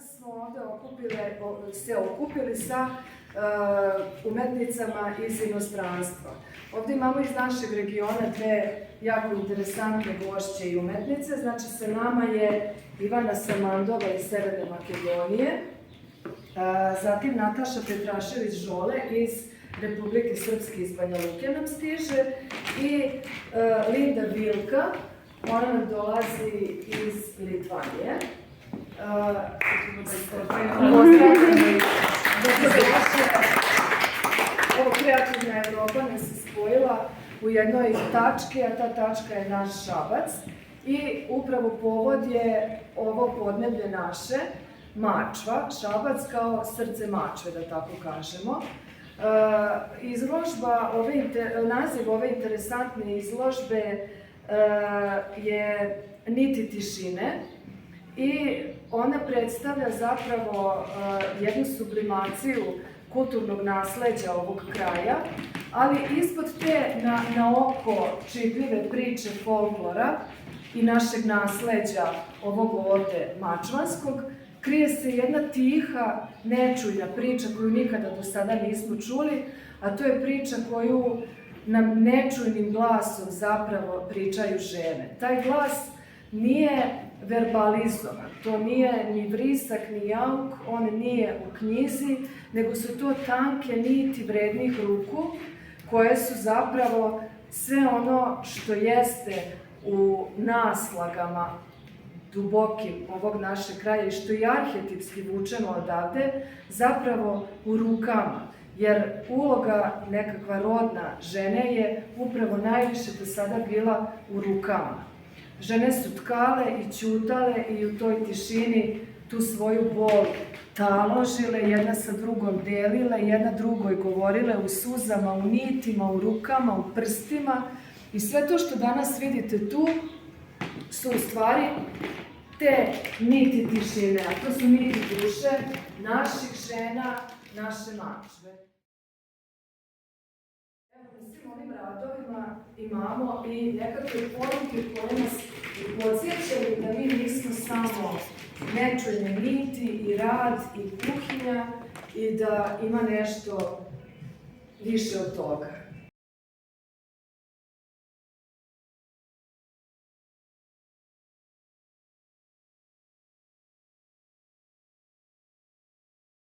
Danas smo ovde se okupili sa umetnicama iz inostranstva. Ovde imamo iz našeg regiona dve jako interesantne gošće i umetnice. Znači, sa nama je Ivana Samandova iz Severne Makedonije, zatim Nataša Petrašević-Žole iz Republike Srpske iz Banja Luke nam stiže i Linda Vilka, ona nam dolazi iz Litvanije. Ovo kreativna Evropa nas je spojila u jednoj tački, a ta tačka je naš Šabac. I upravo povod je ovo podneblje naše, Mačva, Šabac kao srce Mačve, da tako kažemo. Naziv ove interesantne izložbe je Niti tišine i ona predstavlja zapravo jednu sublimaciju kulturnog nasleđa ovog kraja, ali ispod te na oko čitljive priče folklora i našeg nasleđa ovog ovde mačvanskog, krije se jedna tiha, nečujna priča koju nikada do sada nismo čuli, a to je priča koju nam nečujnim glasom zapravo pričaju žene. Taj glas nije verbalizovan, to nije ni vrisak, ni jauk, on nije u knjizi, nego su to tanke niti vrednih ruku, koje su zapravo sve ono što jeste u naslagama dubokim ovog našeg kraja i što i arhetipski vučemo odavde, zapravo u rukama. Jer uloga nekakva rodna žene je upravo najviše do sada bila u rukama. Žene su tkale i ćutale i u toj tišini tu svoju bol taložile, jedna sa drugom delile, jedna drugoj govorile u suzama, u nitima, u rukama, u prstima. I sve to što danas vidite tu su u stvari te niti tišine, a to su niti duše naših žena, naše Mačve. Evo, na svim ovim radovima imamo i nekakve poruke koje nas podsjećaju da mi nismo samo nečujne niti i rad i kuhinja i da ima nešto više od toga.